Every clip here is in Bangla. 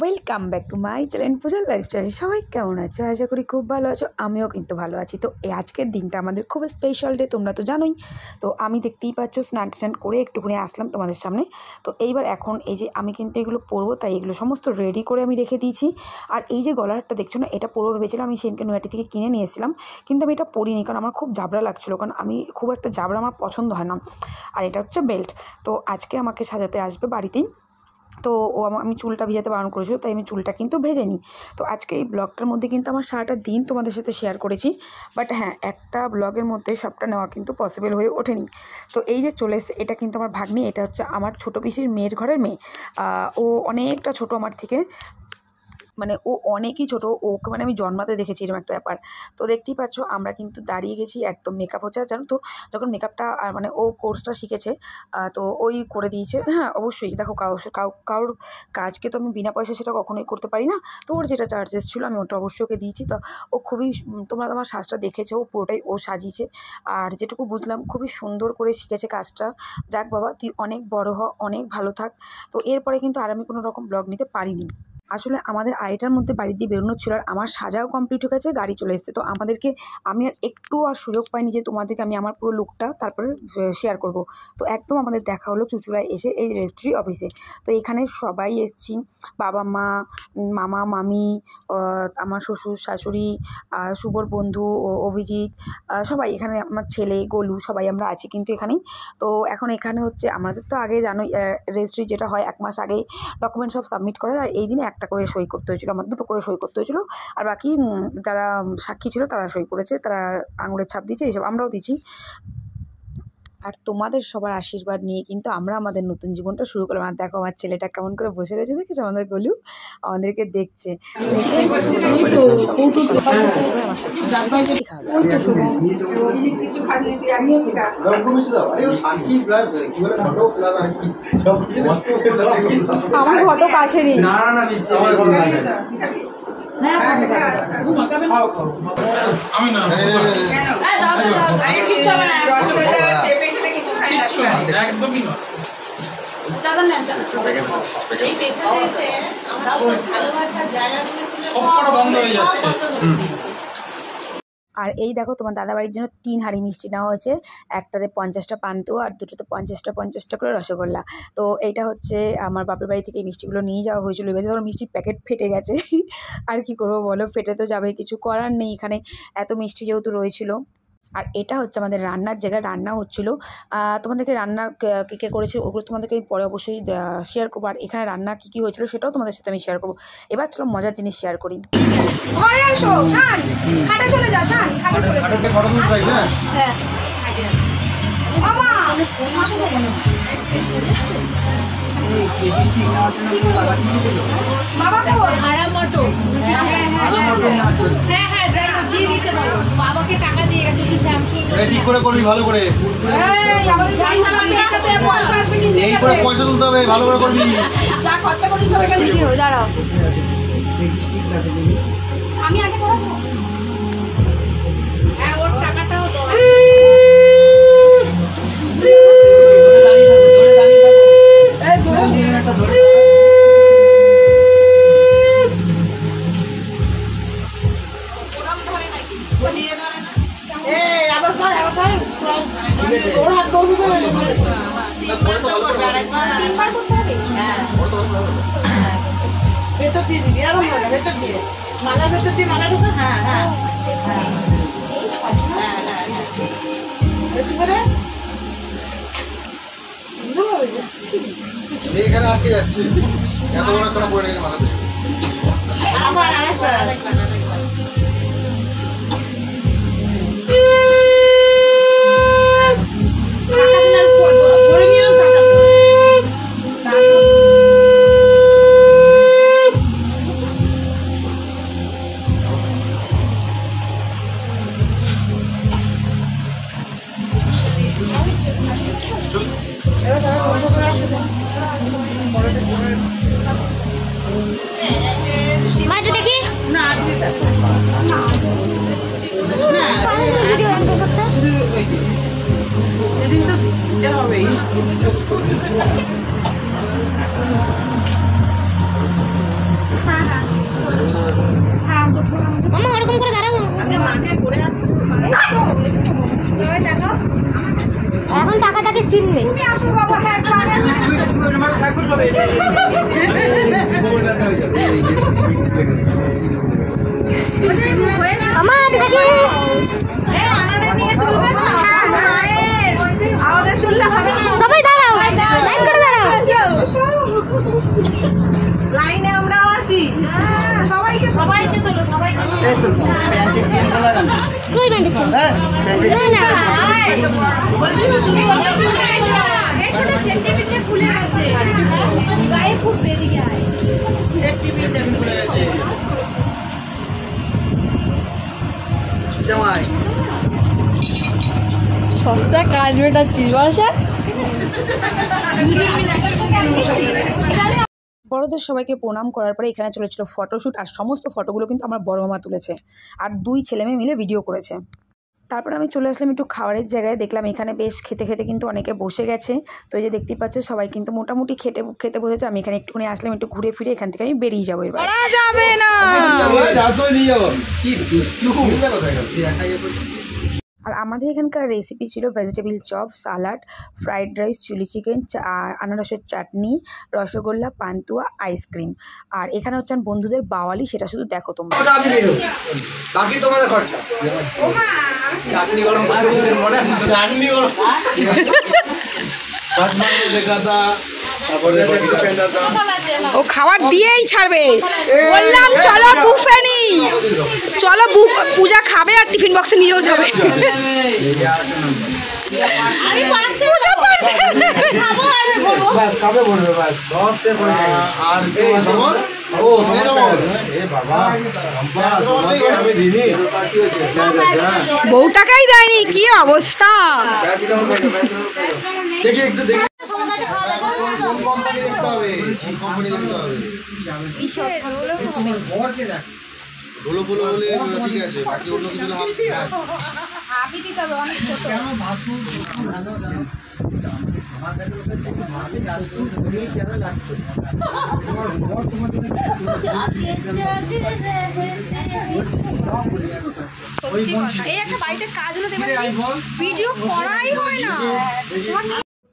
Welcome back to my channel পূজার লাইফস্টাইল। সবাই কেমন আছো? আশা করি খুব ভালো আছো। আমিও কিন্তু ভালো আছি। তো এই আজকের দিনটা আমাদের খুব স্পেশাল ডে, তোমরা তো জানোই। তো আমি দেখতেই পাচ্ছ স্নান করে একটুখানি আসলাম তোমাদের সামনে। তো এইবার এখন এই যে আমি কিন্তু এগুলো পরবো, তাই এগুলো সমস্ত রেডি করে আমি রেখে দিয়েছি। আর এই যে গলারটা দেখছো না, এটা পরবো ভেবেছিলাম, আমি সেদিনকে নয়াটি থেকে কিনে নিয়ে এসেছিলাম, কিন্তু আমি এটা পরিনি কারণ আমার খুব জাবড়া লাগছিলো, কারণ আমি খুব একটা জাবড়া আমার পছন্দ হয় না। আর এটা হচ্ছে বেল্ট। তো আজকে আমাকে সাজাতে আসবে বাড়িতেই। তো আমি চুলটা ভেজাতে বারণ করেছিল, তাই আমি চুলটা কিন্তু ভেজে নিই। তো আজকে এই ব্লগটার মধ্যে কিন্তু আমার সারাটা দিন তোমাদের সাথে শেয়ার করেছি, বাট হ্যাঁ, একটা ব্লগের মধ্যে সবটা নেওয়া কিন্তু পসিবল হয়ে ওঠেনি। তো এই যে চলে এসছে, এটা কিন্তু আমার ভাগ্নি, এটা হচ্ছে আমার ছোটো পিসির মেয়ের ঘরের মেয়ে। ও অনেকটা ছোটো আমার থেকে, মানে ও অনেকই ছোটো, ওকে মানে আমি জন্মাতে দেখেছি এরকম একটা ব্যাপার। তো দেখতেই পাচ্ছ আমরা কিন্তু দাঁড়িয়ে গেছি একদম মেকআপ হচ্ছে। জানো তো, যখন মেকআপটা মানে ও কোর্সটা শিখেছে, তো ওই করে দিয়েছে। হ্যাঁ অবশ্যই, দেখো কারোর কাজকে তো আমি বিনা পয়সা সেটা কখনোই করতে পারি না। তো ওর যেটা চার্জেস ছিল আমি ওটা অবশ্যই ওকে দিয়েছি। তো ও খুবই, তোমরা তোমার সাজটা দেখেছো, পুরোটাই ও সাজিয়েছে। আর যেটুকু বুঝলাম খুবই সুন্দর করে শিখেছে কাজটা। যাক বাবা, তুই অনেক বড় হ, অনেক ভালো থাক। তো এরপরে কিন্তু আর আমি কোনো রকম ব্লগ নিতে পারিনি। আসলে আমাদের আড়াইটার মধ্যে বাড়ি দিয়ে বেরোনোর ছিল, আর আমার সাজাও কমপ্লিট হয়ে গেছে, গাড়ি চলে এসেছে। তো আমাদেরকে, আমি আর একটু আর সুযোগ পাইনি যে তোমাদেরকে আমি আমার পুরো লুকটা তারপরে শেয়ার করব। তো একদম আমাদের দেখা হলো চুঁচুড়ায় এসে এই রেজিস্ট্রি অফিসে। তো এখানে সবাই এসছি, বাবা মা, মামা মামি, আমার শ্বশুর শাশুড়ি, শুভর বন্ধু অভিজিৎ, সবাই এখানে, আমার ছেলে গোলু, সবাই আমরা আছি কিন্তু এখানেই। তো এখন এখানে হচ্ছে আমাদের তো আগে জানোই রেজিস্ট্রি যেটা হয় 1 মাস আগেই ডকুমেন্ট সব সাবমিট করে, আর এই দিনে একটা করে সই করতে হয়েছিল, আমার 2টো করে সই করতে হয়েছিল। আর বাকি যারা সাক্ষী ছিল তারা সই করেছে, তারা আঙুলের ছাপ দিয়েছে, এইসব আমরাও দিচ্ছি। আর তোমাদের সবার আশীর্বাদ নিয়ে কিন্তু আমরা আমাদের নতুন জীবনটা শুরু করলাম। আর দেখো আমার ছেলেটা কেমন করে বসে রয়েছে, দেখেছো? আমাদের গলু আমাদেরকে দেখছে। আমার ঘটক আসেনি। আর এই দেখো তোমার দাদাবাড়ির জন্য 3 হাঁড়ি মিষ্টি নেওয়া হয়েছে, একটাতে 50টা পান্তুয়া আর দুটোতে 50টা করে রসগোল্লা। তো এইটা হচ্ছে আমার বাপের বাড়ি থেকে এই মিষ্টিগুলো নিয়ে যাওয়া হয়েছিল। এবার ধরো মিষ্টির প্যাকেট ফেটে গেছে, আর কি করবো বলো, ফেটে তো যাবে, কিছু করার নেই, এখানে এত মিষ্টি যেহেতু রয়েছিল। আর এটা হচ্ছে আমাদের রান্নার জায়গা, রান্না হচ্ছিলো। তোমাদেরকে রান্নার কী কী করেছিল ওগুলো তোমাদেরকে আমি পরে অবশ্যই শেয়ার করবো। আর এখানে রান্না কী কী হয়েছিল সেটাও তোমাদের সাথে আমি শেয়ার করবো। এবার চলো মজার জিনিস শেয়ার করি। বাবাকে টাকা দিয়ে গেছে, ঠিক করে করবি ভালো করে, এই করে পয়সা তুলতে হবে, ভালো করে করবি। যা খরচা করি সব এখানে কি হয়, দাঁড়াও আমি আগে করাবো। হ্যাঁ, ওর টাকাটাও ভেতর দিয়ে দিবি, আরো ভেতর দিয়ে মালার ভেতর দিয়ে মালা ঢোকা। হ্যাঁ হ্যাঁ হ্যাঁ, বেশি করে এইখানে আটকে যাচ্ছে, এত বড় একটা পড়ে গেছে মাথাতে। আবার আরেকবার দেখি না এদিন তো হবেই। সিম নেই আমা দেখি সবাই দাঁড়াও লাইন করে দাঁড়াও লাইনে আমরাও আছি সবাইকে তোলো সবাইকে কই বান্ডিছেন না না শুনে সেফটি পিনটা খুলে গেছে গায়ে খুব বেরিয়ে যায় সেফটি পিনটা খুলে গেছে জামাই সস্তা কাজ মেটাচ্ছিস বলছে বড়দের সবাইকে প্রণাম করার পরে এখানে চলেছিল ফটোশ্যুট, আর সমস্ত ফটোগুলো কিন্তু আমার বড় মামা তুলেছে, আর 2 ছেলেমেয়ে মিলে ভিডিও করেছে। তারপর আমি চলে আসলাম একটু খাবারের জায়গায়, দেখলাম এখানে বেশ খেতে খেতে কিন্তু অনেকে বসে গেছে। তো এই যে দেখতেই পাচ্ছ সবাই কিন্তু মোটামুটি খেতে বসেছে। আমি এখানে একটুখানি আসলাম, একটু ঘুরে ফিরে এখান থেকে আমি বেরিয়ে যাবো। এবার যাবে না, আর আমাদের এখানকার রেসিপি ছিল vegetable chop, salad, fried rice, chilli chicken, আনারসের চাটনি, রসগোল্লা, পান্তুয়া, আইসক্রিম। আর এখানে হচ্ছে বন্ধুদের বাওয়ালি, সেটা শুধু দেখো তোমরা। বাকি তোমাদের খরচা। চাটনি গরম করতে মনে চাটনি গরম ও খাবার দিয়েই ছাড়বে। বললাম চলো বুফে নি, চলো পূজা খাবে আর টিফিন বক্সে নিয়েও যাবে। আমি পাশে খাবো আর বলবো বাস খাবে বলবে বাস সবচেয়ে বড় আর এই সমর ও এ বাবা আমি দিনি বউটাকাই দেয়নি, কি অবস্থা। দেখি একটু দেখি কোন কোম্পানি দেখতে হবে, কোন কোম্পানি দেখতে হবে। ঢোলো ফুলো হলে ঠিক আছে, বাকি অন্য কিছু আপনি দিতে হবে অনেক ছোট এই একটা বাড়িতে কাজ হলো ভিডিও করাই হয় না।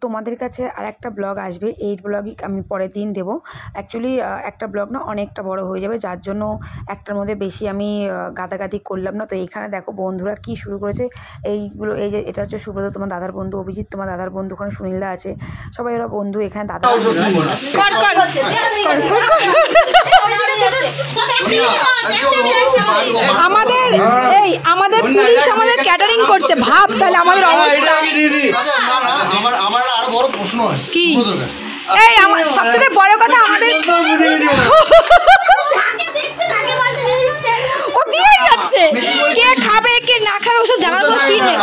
তোমাদের কাছে আর একটা ব্লগ আসবে, এই ব্লগই আমি পরের দিন দেবো। অ্যাকচুয়ালি একটা ব্লগ না অনেকটা বড় হয়ে যাবে, যার জন্য একটার মধ্যে বেশি আমি গাদাগাদি করলাম না। তো এইখানে দেখো বন্ধুরা কি শুরু করেছে এইগুলো। এই যে এটা হচ্ছে সুব্রত, তোমার দাদার বন্ধু, অভিজিৎ তোমার দাদার বন্ধু, ওখানে সুনীলদা আছে, সবাই ওরা বন্ধু। এখানে দাদা আমাদের পুলিশ আমাদের ক্যাটারিং করছে, ভাব তাহলে আমাদের অবস্থা। আমার আরো বড় প্রশ্ন আছে কি? এই আমার সবচেয়ে বড় কথা আমাদের ও দিয়ে যাচ্ছে, কে খাবে কে না খাবে ওসব জানার কোনো সিন নেই।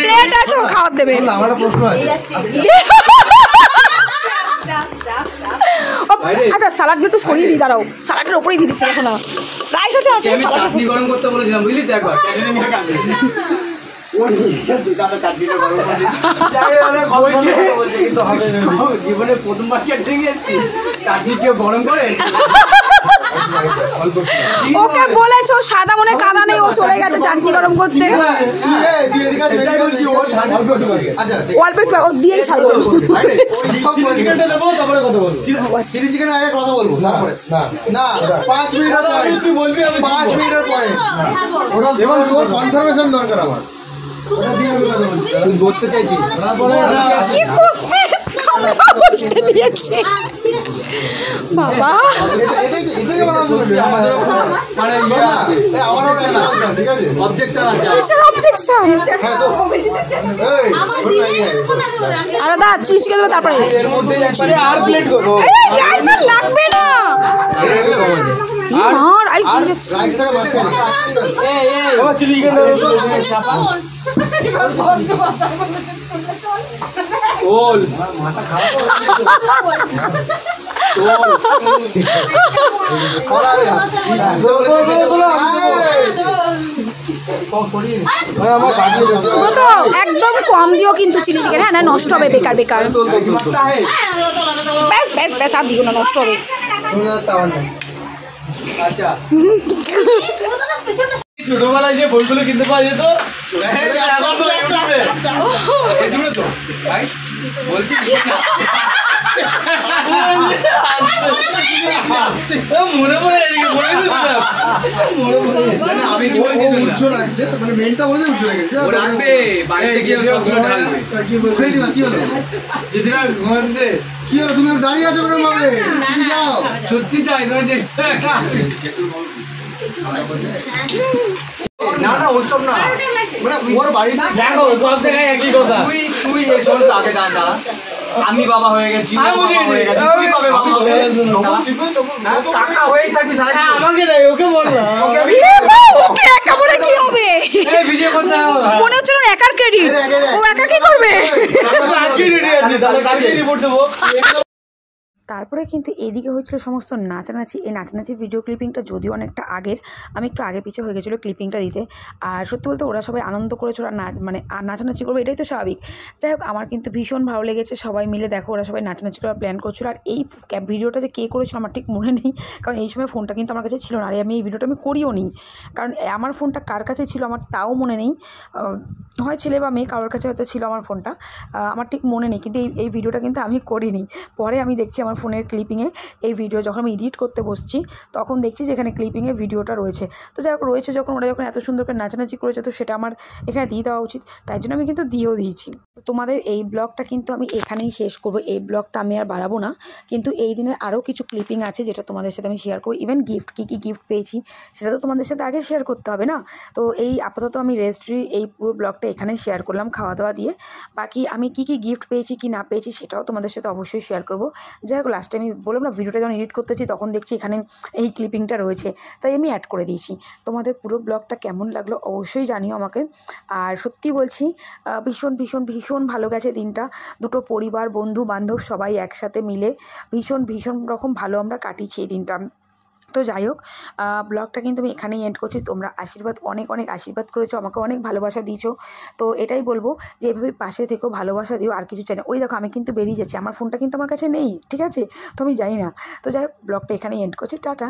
প্লেট আছে ও খাওয়ার দেবে। আমার প্রশ্ন আছে। আচ্ছা সালাডগুলো একটু সরিয়ে দিই, দাঁড়াও সালাডের ওপরেই দিয়ে দিচ্ছে, দেখো না রাইস আছে আছে। আমি চাটনি গরম করতে বলেছিলাম বুঝলি তো, একবার ক্যাটারিং এর কাছে জীবনে প্রথমবার ক্যাটারিং এসেছি, চাটনি কেউ গরম করে। ওকে বলেছো সাদা মনে কাদা নেই, ও চলে গেছে চাটনি গরম করতে। অল্প একটু ও দিয়েই ছাড়বো। চিলি চিকেন আগে কথা বলবো, তারপরে না 5 মিনিটের পরে এবং তোর কনফার্মেশন দরকার আমার। বলতে চাইছি বাবা অবজেকশন আছে। আলাদা চিজ কে দেবে তারপরে এর মধ্যে একবারে আর প্লেট করবো, লাগবে না। চিলি চিকেন ওল একদম কম দিও কিন্তু চিলি চিকেন, হ্যাঁ না নষ্ট হবে, বেকার বেকার। ব্যাস ব্যাস ব্যাস আর দিও না, নষ্ট হবে। আচ্ছা ছোটবেলায় যে বইগুলো কিনতে পাওয়া যেত, তো ভাই বলছি মনে পড়ে এদিকে বলে দিলাম আমি কি বলছি উচ্চ লাগছে মানে মেনটা বলে উচ্চ লেগেছে ও রাখবে বাড়িতে গিয়ে সবগুলো ঢালবে কি হলো যদি না ঘুমাচ্ছে কি হলো তুমি দাঁড়িয়ে আছো কেন ভাবে তুমি যাও সত্যি তাই তোমার যে না না ওসব না মানে ওর বাড়িতে দেখো সব জায়গায় একই কথা তুই শোন তো আগে দাঁড়া আমি বাবা হয়ে গেছি তুই কবে বাবা হবে টাকা হয়েই থাকবি সারা আমাকে দেয় ওকে বল না ওকে একা বলে কি হবে? এই ভিডিও করতে মনে হচ্ছে না একার ক্রেডিট, ও একা কি করবে? আজকে রেডি আছি তাহলে কালকে রিপোর্ট দেবো। তারপরে কিন্তু এদিকে হয়েছিল সমস্ত নাচানাচি। এই নাচানাচি ভিডিও ক্লিপিংটা যদিও অনেকটা আগের, আমি একটু আগে পিছিয়ে হয়ে গেছিলো ক্লিপিংটা দিতে। আর সত্যি বলতে ওরা সবাই আনন্দ করেছিল আর নাচানাচি করবে এটাই তো স্বাভাবিক। যাই হোক আমার কিন্তু ভীষণ ভালো লেগেছে, সবাই মিলে দেখো ওরা সবাই নাচানাচি করার প্ল্যান করছিল। আর এই ভিডিওটা যে কে করেছিল আমার ঠিক মনে নেই, কারণ এই সময় ফোনটা কিন্তু আমার কাছে ছিল না। আর আমি এই ভিডিওটা আমি করিও নি, কারণ আমার ফোনটা কার কাছে ছিল আমার তাও মনে নেই। হয় ছেলে বা মেয়ে কারোর কাছে হয়তো ছিল আমার ফোনটা, আমার ঠিক মনে নেই। কিন্তু এই ভিডিওটা কিন্তু আমি করিনি। পরে আমি দেখছি আমার ফোনের ক্লিপিংয়ে এই ভিডিও যখন আমি এডিট করতে বসছি তখন দেখছি যে এখানে ক্লিপিংয়ে ভিডিওটা রয়েছে। তো যাই হোক রয়েছে যখন, ওরা যখন এত সুন্দর করে নাচানাচি করেছে তো সেটা আমার এখানে দিয়ে দেওয়া উচিত, তাই জন্য আমি কিন্তু দিয়েও দিয়েছি। তোমাদের এই ব্লগটা কিন্তু আমি এখানেই শেষ করবো, এই ব্লগটা আমি আর বাড়াবো না। কিন্তু এই দিনের আরও কিছু ক্লিপিং আছে যেটা তোমাদের সাথে আমি শেয়ার করবো। ইভেন গিফট কী গিফট পেয়েছি সেটা তো তোমাদের সাথে আগে শেয়ার করতে হবে না। তো এই আপাতত আমি রেজিস্ট্রি এই পুরো ব্লগটা এখানেই শেয়ার করলাম খাওয়া দাওয়া দিয়ে। বাকি আমি কী গিফট পেয়েছি কি না পেয়েছি সেটাও তোমাদের সাথে অবশ্যই শেয়ার করবো। যাই হোক লাস্টে আমি বললাম না, ভিডিওটা যখন এডিট করতেছি তখন দেখছি এখানে এই ক্লিপিংটা রয়েছে, তাই আমি অ্যাড করে দিয়েছি। তোমাদের পুরো ব্লগটা কেমন লাগলো অবশ্যই জানিও আমাকে। আর সত্যি বলছি ভীষণ ভীষণ ভীষণ ভালো গেছে দিনটা। দুটো পরিবার বন্ধু বান্ধব সবাই একসাথে মিলে ভীষণ ভীষণ রকম ভালো আমরা কাটিয়েছি এই দিনটা। তো যাই হোক ব্লগটা কিন্তু আমি এখানেই এন্ড করছি। তোমরা আশীর্বাদ অনেক অনেক আশীর্বাদ করেছো, আমাকে অনেক ভালোবাসা দিয়েছো। তো এটাই বলবো যে এভাবে পাশে থেকেও ভালোবাসা দিও, আর কিছু চাই না। ওই দেখো আমি কিন্তু বেরিয়ে যাচ্ছি, আমার ফোনটা কিন্তু আমার কাছে নেই, ঠিক আছে? তো আমি জানি না। তো যাই হোক ব্লগটা এখানেই এন্ড করছি, টাটা।